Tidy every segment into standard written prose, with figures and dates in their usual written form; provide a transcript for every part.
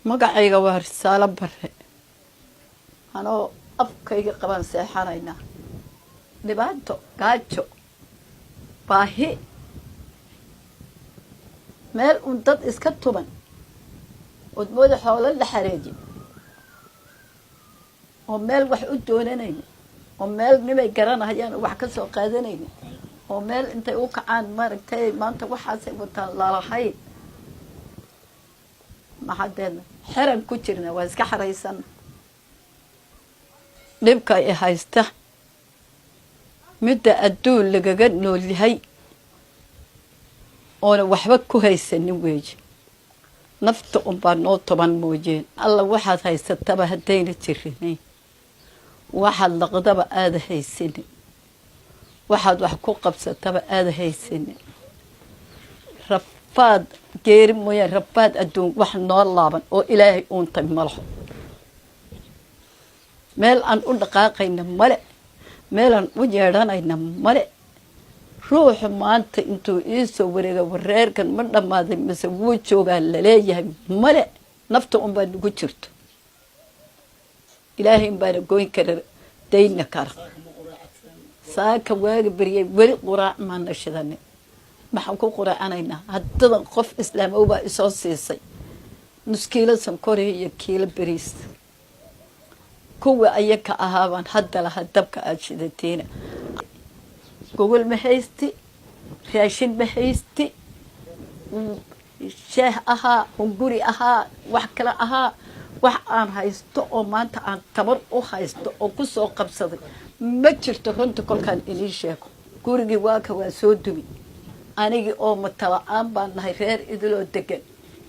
magacayga waa Risaalo Barre anoo afkayga qaban seexanayna dhibaato gaajo baahi meel un dad iska tuban oo mooda xoolo la xareeji oo meel wax u doonanayna oo meel nimay garanayaan wax ka soo qaadanayna oo meel intay u kacaan maaragtay maanta waxaasay wataan laalahayn maxadeena xeran ku jirna waa iska xaraysan dhibka ay haysta midda adduun lagaga nool yahay oona waxba ku haysanin weeye nafta unbaa noo toban moojeen alla waxaad haysataba haddayna jirinin waxaad laqdaba aada haysanin waxaad wax ku qabsataba aada haysanin rafaad geeri mooyaan rafaad adduun wax noo laaban oo ilaahay uuntay malaho meel aan u dhaqaaqayna male meelaan u yeedhanayna male ruuxu maanta intuu iisoo wareega wareerkan ma dhammaaday mise wuu joogaa laleeyahay male nafta unbaa nagu jirto ilaahay unbaana goyn kara dayna kara saaka waaga beriyay weli quraac maana shidanay maxaan ku quraacanaynaa haddadan qof islaamow baa isoo siisay nus kiilo sonkor iyo kiilo bariis kuwa ayaka ahaabaan hadda laha dabka aada shidateena gogol ma haysti raashin ma haysti shaah ahaa hunguri ahaa wax kale ahaa wax aan haysto oo maanta aan tabar u haysto oo ku soo qabsaday ma jirto runta kolkaan inii sheego gurigii waaka waa soo dumi anigii oo matala-aan baan nahay reer idiloo degan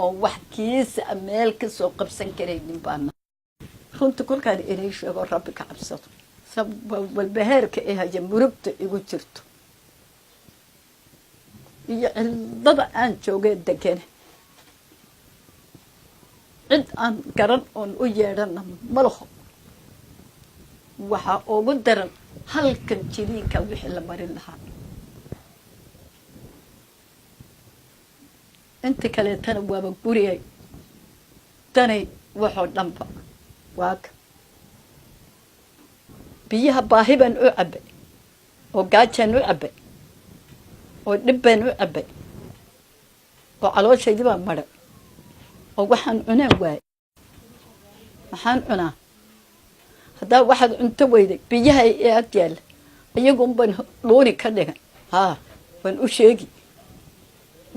oo wax kiisa meel ka soo qabsan karaynin baan nahay runta kolkaan inii sheego rabbi ka cabsado walbahaarka ee haya murugta igu jirto iyo cildada aan joogee degane cid aan garan oon u yeedhana malaho waxaa ugu daran halkan jiliinka wixii la marin lahaa inta kaleetana waaba guriyay danay waxoo dhanba waaka biyaha baahi baan u cabbay oo gaajaan u cabbay oo dhib baan u cabbay oo calooshaydii baa madhay oo waxaan cunaan waayay maxaan cunaa haddaa waxaad cunto weyday biyaha ee ag yaalla iyagun baan dhuuni ka dhigan haa waan u sheegi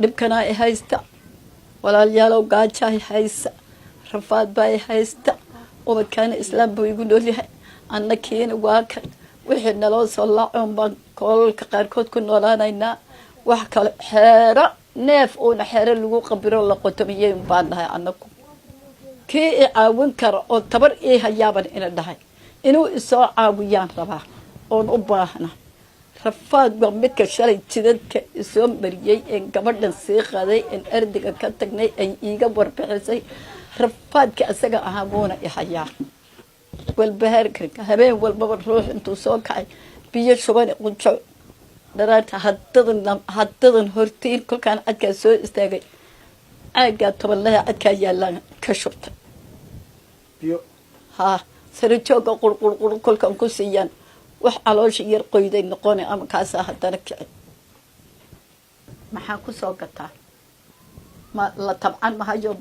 dhibkanaa i haysta walaalyaalow gaajaa i haysa rafaad baa i haysta ubadkaana islaam buu igu noolyahay anna kiina waa kan wixii naloo soo laacoon baan koolalka qaarkood ku noolaanaynaa wax kale xeero neef uuna xeero lagu qabiro la qotomiyey baan dhahay annagu kii i caawin kara oo tabar ii hayaaban ina dhahay inuu isoo caawiyaan rabaa oon u baahna rafaad waa midka shalay jidadka isoo mariyey een gabadhan sii qaday een erdiga ka tagnay ay iiga warbixisay rafaadka isaga ahaa buuna i hayaa walbahaarka habeen walbaba ruux intuu soo kacay biyo shubani qunjo dharaanta haddadan hortiin kolkaan cadkaa soo istaagay caaggaa tobanlaha cadkaa yaallaan ka shubtay haa sare jooga qurqurqur kolkaan ku siiyaan wax caloosha yar qoyday noqona ama kaasaa haddana kici maxaa ku soo gataa ma la tabcan mahayo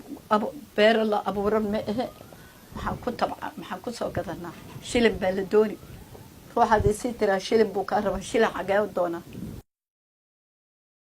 beero la abuuran ma ahe maxaa ku soo gadanaa shilin baa la dooni ruuxaad isii tiraa shilin buu kaa rabaa shilin xagee doonaa